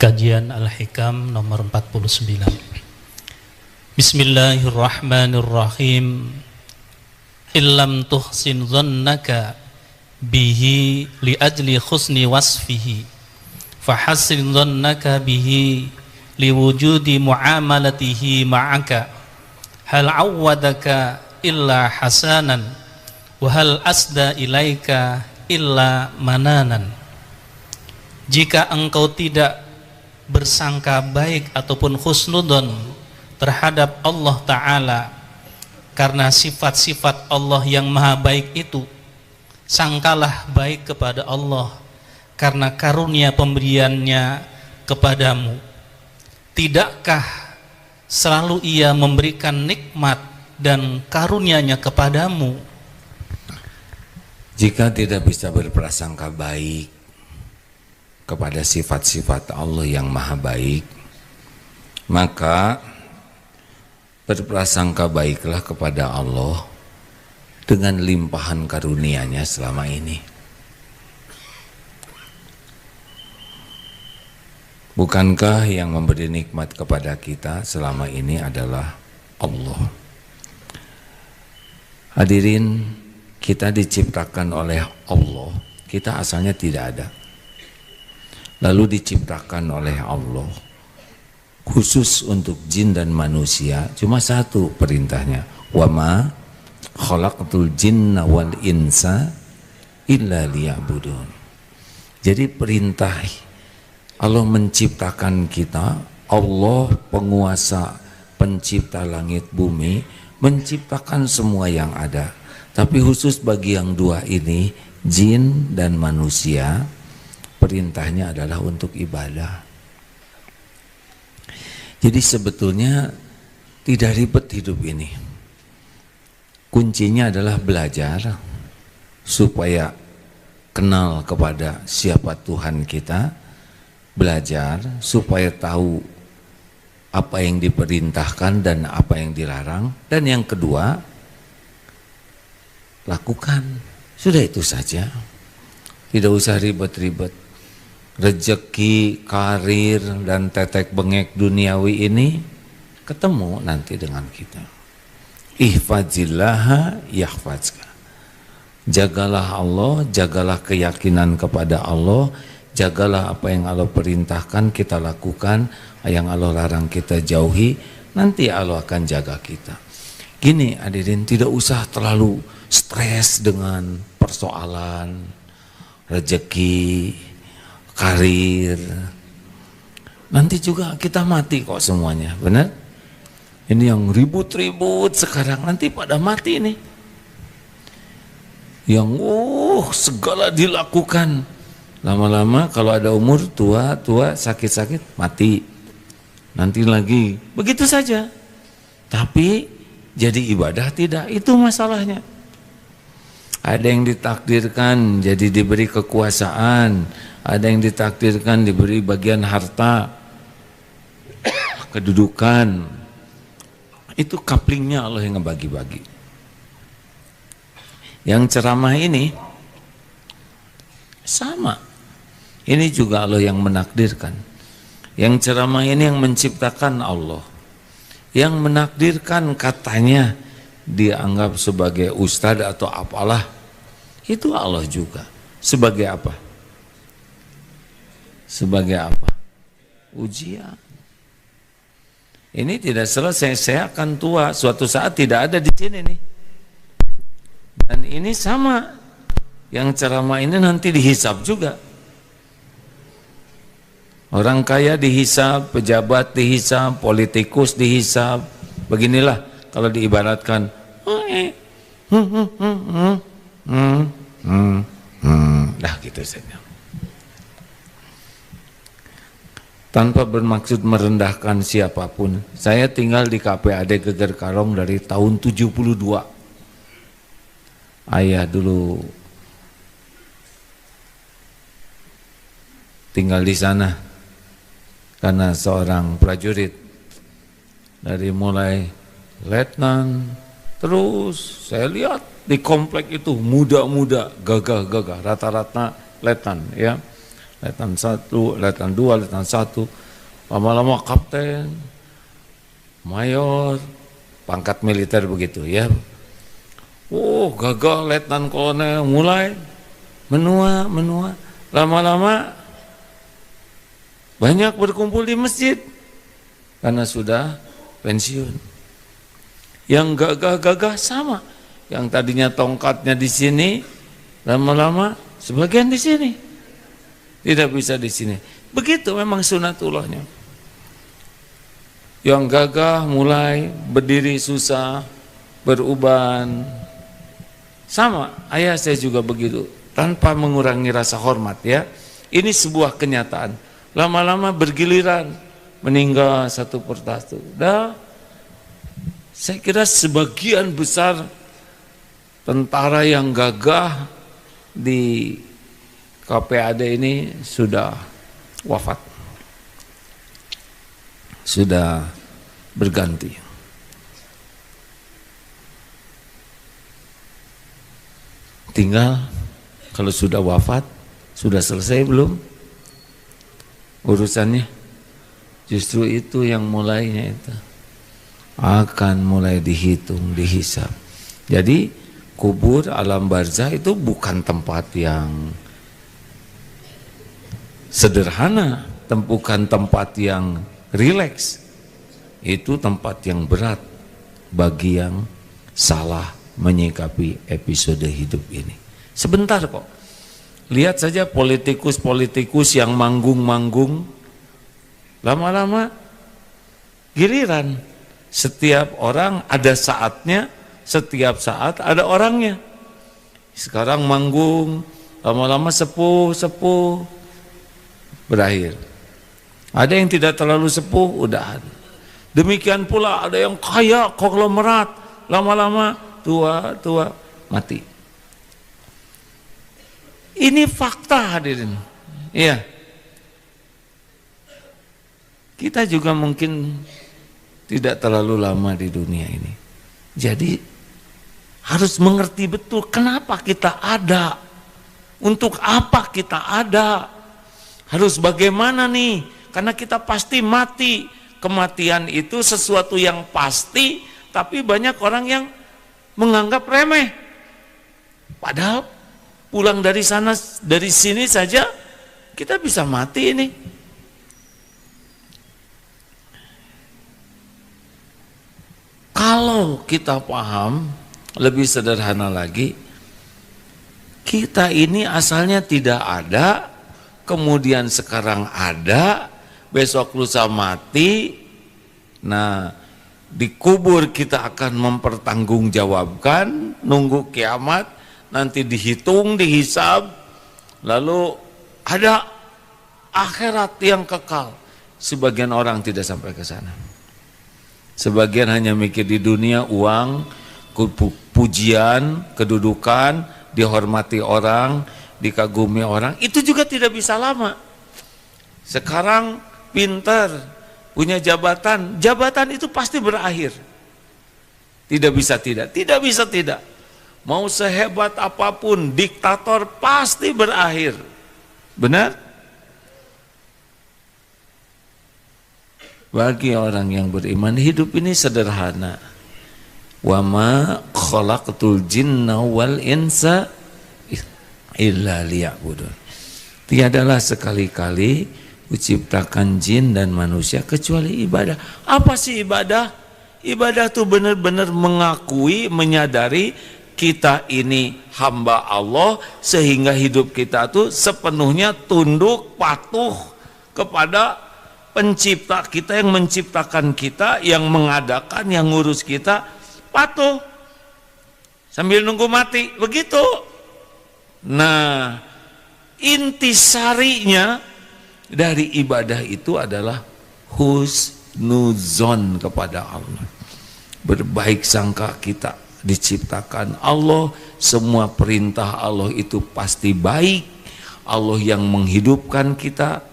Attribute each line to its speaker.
Speaker 1: Kajian Al-Hikam nomor 49. Bismillahirrahmanirrahim. Illam tuhsin dhannaka bihi li ajli khusni wasfihi fahassin dhannaka bihi li wujudi muamalatihi ma'aka hal awwadaka illa hasanan wa hal asda ilaika illa mananan. Jika engkau tidak bersangka baik ataupun husnudon terhadap Allah Ta'ala karena sifat-sifat Allah yang maha baik itu, sangkalah baik kepada Allah karena karunia pemberiannya kepadamu. Tidakkah selalu ia memberikan nikmat dan karunia-Nya kepadamu?
Speaker 2: Jika tidak bisa berprasangka baik kepada sifat-sifat Allah yang maha baik, maka berprasangka baiklah kepada Allah dengan limpahan karunia-Nya selama ini. Bukankah yang memberi nikmat kepada kita selama ini adalah Allah? Hadirin, kita diciptakan oleh Allah, kita asalnya tidak ada. Lalu diciptakan oleh Allah khusus untuk jin dan manusia, cuma satu perintahnya, wa ma khalaqtul jinna wal insa illa liya'budun. Jadi perintah Allah menciptakan kita, Allah penguasa pencipta langit bumi, menciptakan semua yang ada, tapi khusus bagi yang dua ini, jin dan manusia, perintahnya adalah untuk ibadah. Jadi sebetulnya tidak ribet hidup ini. Kuncinya adalah belajar supaya kenal kepada siapa Tuhan kita, belajar supaya tahu apa yang diperintahkan dan apa yang dilarang, dan yang kedua, lakukan. Sudah itu saja. Tidak usah ribet-ribet. Rezeki, karir, dan tetek bengek duniawi ini ketemu nanti dengan kita. Ihfazillaha yahfazka. Jagalah Allah, jagalah keyakinan kepada Allah, jagalah apa yang Allah perintahkan kita lakukan, yang Allah larang kita jauhi, nanti Allah akan jaga kita. Gini hadirin, tidak usah terlalu stres dengan persoalan rezeki, karir. Nanti juga kita mati kok semuanya, benar? Ini yang ribut-ribut sekarang nanti pada mati nih. Yang segala dilakukan, lama-lama kalau ada umur tua sakit-sakit mati. Nanti lagi begitu saja. Tapi jadi ibadah tidak, itu masalahnya. Ada yang ditakdirkan jadi diberi kekuasaan, ada yang ditakdirkan diberi bagian harta, kedudukan. Itu kaplingnya Allah yang ngebagi-bagi. Yang ceramah ini sama. Ini juga Allah yang menakdirkan. Yang ceramah ini yang menciptakan Allah. Yang menakdirkan katanya dianggap sebagai ustadz atau apalah, itu Allah juga. Sebagai apa? Sebagai apa? Ujian. Ini tidak selesai, saya akan tua suatu saat, tidak ada di sini nih. Dan ini sama, yang ceramah ini nanti dihisab juga. Orang kaya dihisab, pejabat dihisab, politikus dihisab. Beginilah kalau diibaratkan, dah gitu saja. Tanpa bermaksud merendahkan siapapun, saya tinggal di KPAD Geger Kalong dari tahun 72. Ayah dulu tinggal di sana karena seorang prajurit. Dari mulai letnan, terus saya lihat di komplek itu muda-muda, gagah-gagah, rata-rata letnan ya. letnan 1, letnan 2, letnan 1, lama-lama kapten, mayor, pangkat militer begitu ya. Oh, gagal letnan kolonel, mulai menua, lama-lama banyak berkumpul di masjid karena sudah pensiun. Yang gagah-gagah sama, yang tadinya tongkatnya di sini, lama-lama sebagian di sini, tidak bisa di sini. Begitu memang sunatullahnya. Yang gagah mulai berdiri susah, beruban. Sama, ayah saya juga begitu, tanpa mengurangi rasa hormat ya. Ini sebuah kenyataan. Lama-lama bergiliran, meninggal satu persatu. Dah, saya kira sebagian besar tentara yang gagah di KPAD ini sudah wafat, sudah berganti. Tinggal kalau sudah wafat, sudah selesai belum urusannya? Justru itu yang mulainya itu akan mulai dihitung, dihisab. Jadi kubur alam barzah itu bukan tempat yang sederhana, bukan tempat yang rileks. Itu tempat yang berat bagi yang salah menyikapi episode hidup ini. Sebentar kok. Lihat saja politikus-politikus yang manggung-manggung, lama-lama giliran. Setiap orang ada saatnya, setiap saat ada orangnya. Sekarang manggung, lama-lama sepuh, berakhir. Ada yang tidak terlalu sepuh, udahan. Demikian pula ada yang kaya, konglomerat, lama-lama tua, mati. Ini fakta hadirin. Iya. Kita juga mungkin tidak terlalu lama di dunia ini. Jadi harus mengerti betul kenapa kita ada. Untuk apa kita ada. Harus bagaimana nih? Karena kita pasti mati. Kematian itu sesuatu yang pasti, tapi banyak orang yang menganggap remeh. Padahal pulang dari sana, dari sini saja kita bisa mati ini. Kalau kita paham lebih sederhana lagi, kita ini asalnya tidak ada, kemudian sekarang ada, besok lusa mati. Nah, dikubur kita akan mempertanggungjawabkan, nunggu kiamat, nanti dihitung, dihisab, lalu ada akhirat yang kekal. Sebagian orang tidak sampai ke sana. Sebagian hanya mikir di dunia, uang, pujian, kedudukan, dihormati orang, dikagumi orang, itu juga tidak bisa lama. Sekarang pintar, punya jabatan, jabatan itu pasti berakhir. Tidak bisa tidak. Mau sehebat apapun diktator pasti berakhir. Benar? Bagi orang yang beriman, hidup ini sederhana. Wa ma khalaqtul jinna wal insa illa liya'budun. Tiadalah sekali-kali kuciptakan jin dan manusia kecuali ibadah. Apa sih ibadah? Ibadah itu benar-benar mengakui, menyadari kita ini hamba Allah, sehingga hidup kita tuh sepenuhnya tunduk, patuh kepada pencipta kita yang menciptakan kita, yang mengadakan, yang ngurus kita, patuh sambil nunggu mati, begitu. Nah, intisarinya dari ibadah itu adalah husnuzon kepada Allah. Berbaik sangka kita diciptakan Allah, semua perintah Allah itu pasti baik. Allah yang menghidupkan kita,